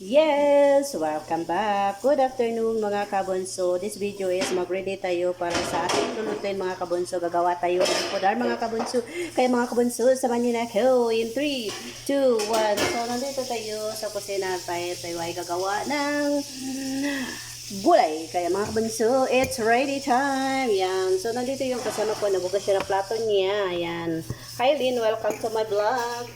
Yes! Welcome back! Good afternoon mga kabunso. This video is mag-ready tayo para sa ating lulutuin mga kabunso. Gagawa tayo ng pudar mga kabunso. Kaya mga kabunso, samahan niyo na ako in 3, 2, 1. So, nandito tayo sa kusina tayo ay gagawa ng gulay. Kaya mga kabunso, it's ready time! Yan. So, nandito yung kasama ko. Nabugas siya ng plato niya. Yan. Hi Lynn, welcome to my vlog.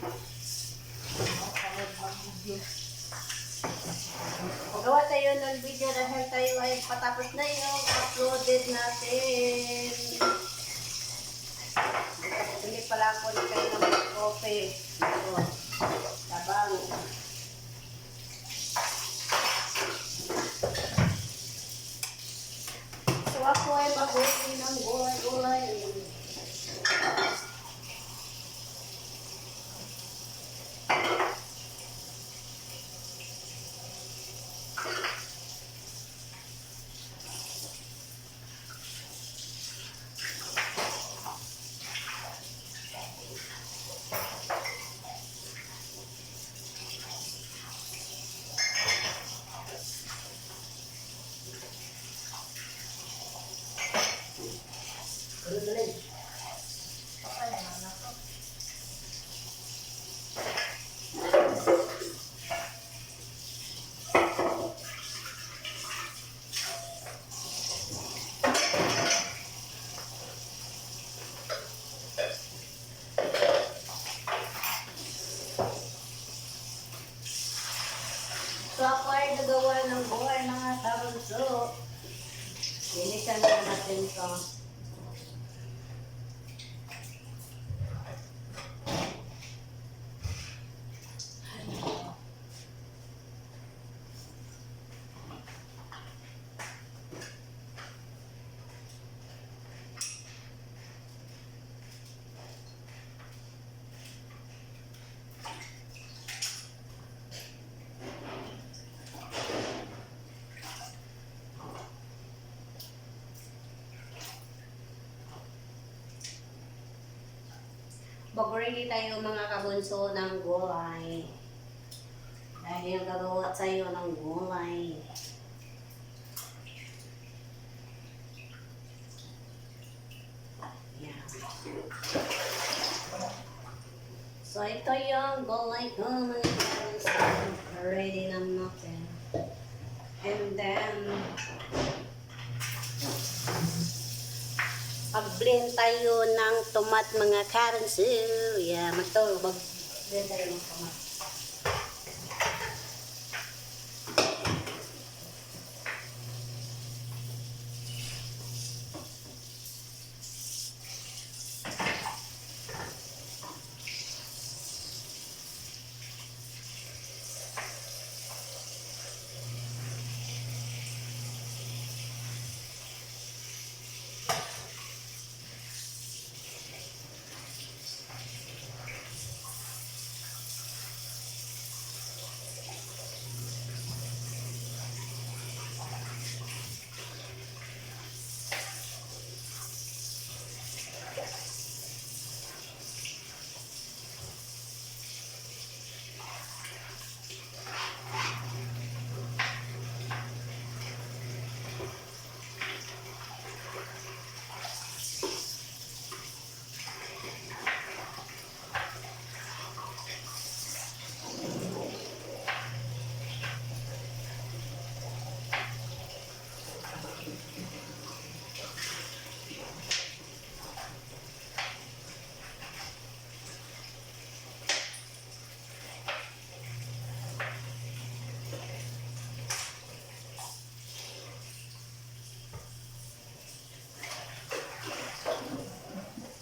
Magawa tayo ng video dahil tayo ay patapos na yung uploaded natin. Bili pala ako na kayo ng coffee. Ito. Tabang. So ako ay mag-uwi ng gulay-gulay. So ako ay nagawa ng buhay mga kabunso. Linisan na natin ito. Mag-ready tayo mga kabunso ng gulay. Dahil gagawa tayo ng gulay. Yan. So ito yung gulay ko mga kabunso. Ready na natin. And then mag-blend tayo ng tomat mga kabunso. Yeah, mag-blend tayo ng tomat.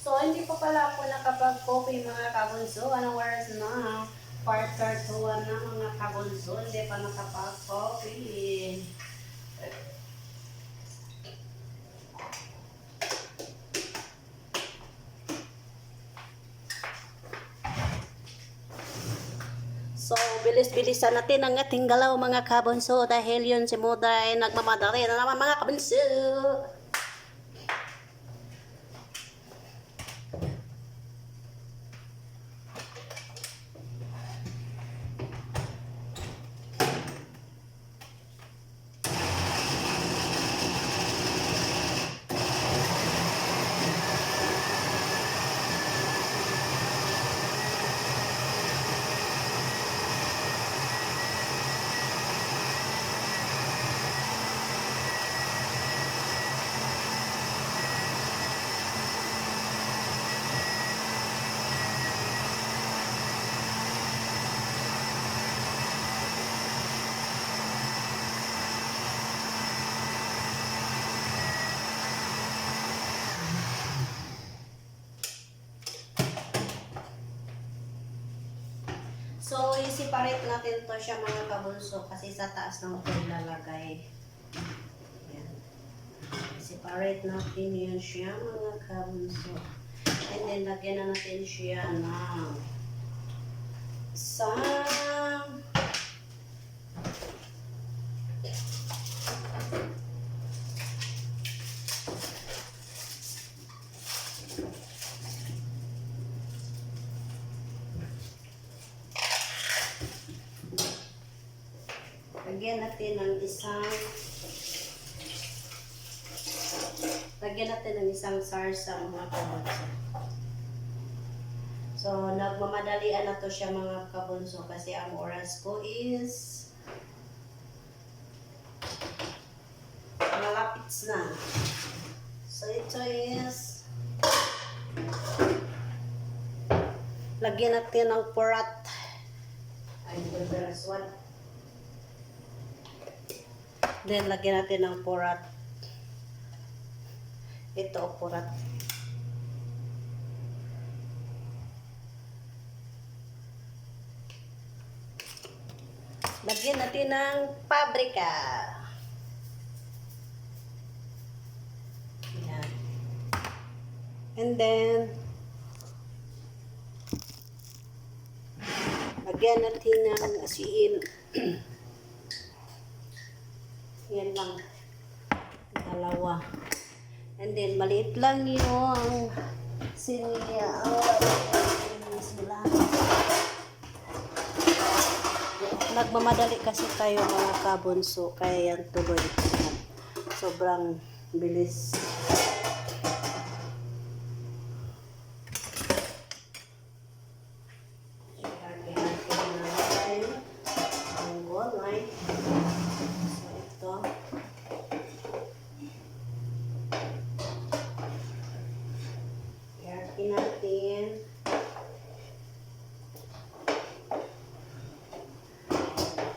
So, hindi pa pala ako nakapag-coffee mga kabunso. Anong oras na? Quarter to 1 na mga kabunso. Hindi pa nakapag-coffee. So, bilis-bilisan natin ang ating galaw mga kabunso. Dahil yun si Muda ay nagmamadali na naman mga kabunso. separate natin to siya mga kabunso kasi sa taas ng ito ilalagay. Yan. Separate natin yan siya mga kabunso. And then lagyan na natin siya ng isang lagyan natin ng isang sarsa mga kabunso. So, nagmamadalian na to siya mga kabunso kasi ang oras ko is malapit na. So, ito is lagyan natin ng porat. Ay, there's one. Then, lagyan natin ng porat. Ito, porat. Lagyan natin ng paprika. Ayan. And then, lagyan natin ng asin. Yan lang. Dalawa. And then, maliit lang yung siniya. Sila. Nagmamadali kasi tayo mga kabunso. Kaya yan tuloy. Sobrang bilis. Natin.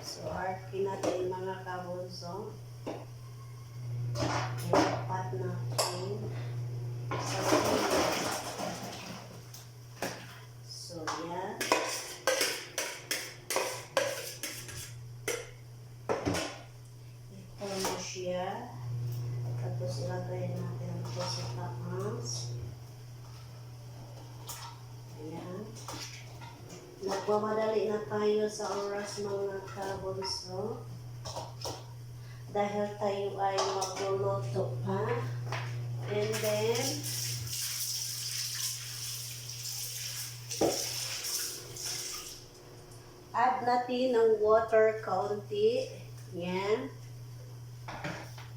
So, harkin natin mga kabunso. Dapat natin. So, yan. Ito na siya. Tapos ilagay natin ito sa taas. Ayan. Nagmamadali na tayo sa oras mga kabunso. Dahil tayo ay magluluto pa. And then, add natin ng water kaunti. Ayan.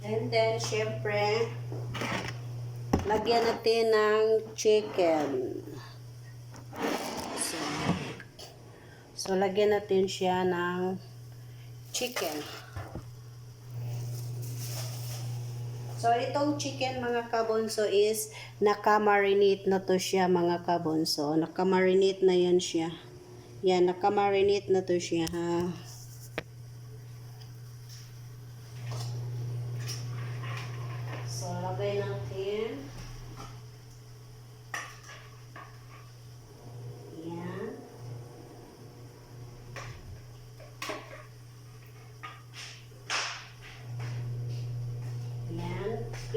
And then, syempre, lagyan natin ng chicken. So, lagyan natin siya ng chicken. So, itong chicken mga kabunso is naka-marinate na to siya mga kabunso. Naka-marinate na yan siya. Yan, naka-marinate na to siya ha. So, lagay natin.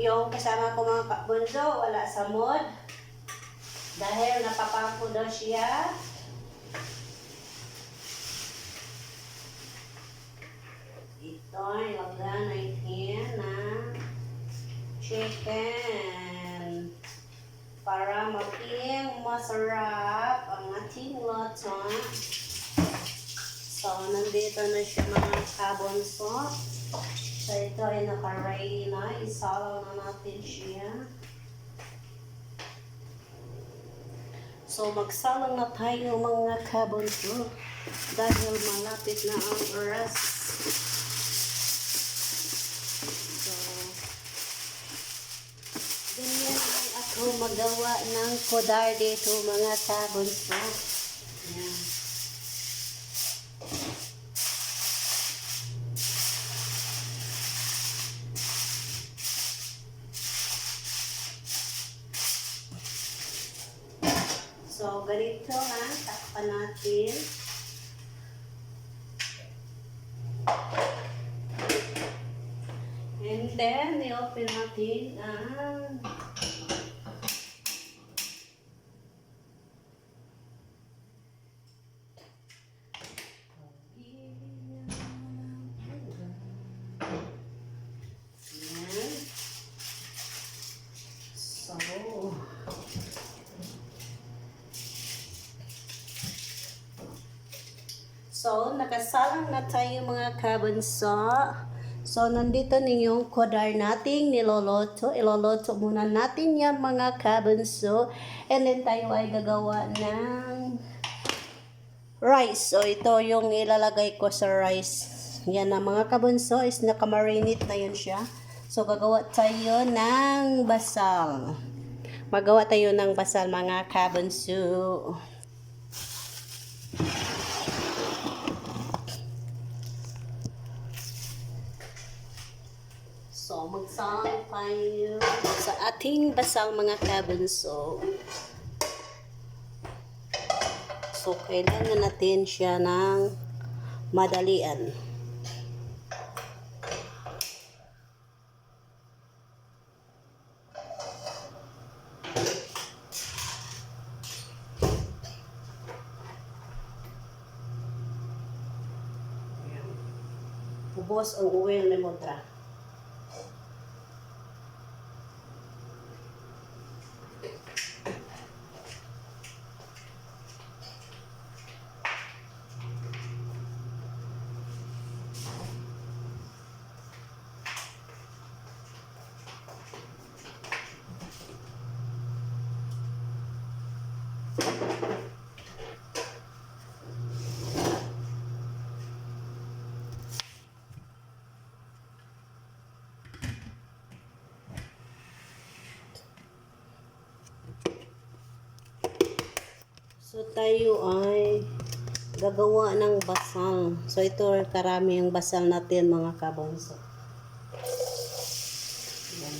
Yung kasama ko mga kabunso, wala sa mood. Dahil napapangko daw siya. Ito, ilagyan natin ng chicken. Para maging masarap ang ating luto. So, nandito na siya mga kabunso. So, ito ay nakaready na. Isalang na natin siya. So, magsalang na tayo mga kabunso. Dahil malapit na ang oras. So, ganyan ay ako magawa ng kodar dito mga kabunso. Ayan. So, ganito ha, takpan natin. And then, i-open natin ang So, nakasalang na tayo mga kabunso. So, nandito ninyong kodar nating niloloto. Iloloto muna natin yan mga kabunso. And then tayo ay gagawa ng rice. So, ito yung ilalagay ko sa rice. Yan na mga kabunso is nakamarinate na yun siya. So, gagawa tayo ng basal. Magawa tayo ng basal mga kabunso. So, magsalang tayo sa ating basal mga kabunso. So, kailangan natin siya ng madalian. Ubos ang oil ni Motra. So, tayo ay gagawa ng basal. So, ito karami yung basal natin mga kabunso. Yan.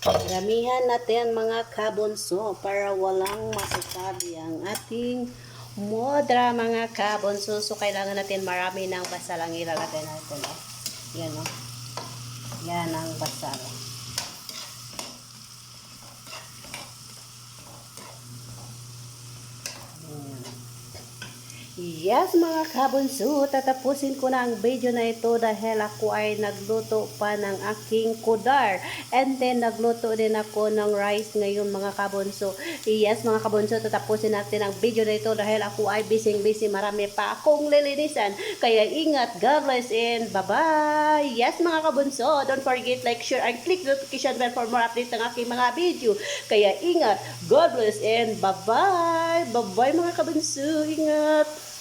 Karamihan natin mga kabunso para walang masasabi ang ating modra mga kabunso. So, kailangan natin marami ng basal ang ilalagay natin. Yan o. Yan ang basal. Yes mga kabunso, tatapusin ko na ang video na ito dahil ako ay nagluto pa ng aking kudar. And then nagluto din ako ng rice ngayon mga kabunso. Yes mga kabunso, tatapusin natin ang video na ito dahil ako ay busy. Marami pa akong lilinisan. Kaya ingat, God bless and bye-bye. Yes mga kabunso, don't forget like, share, and click the notification bell for more updates ng aking mga video. Kaya ingat, God bless and bye-bye. Bye-bye mga kabunso, ingat.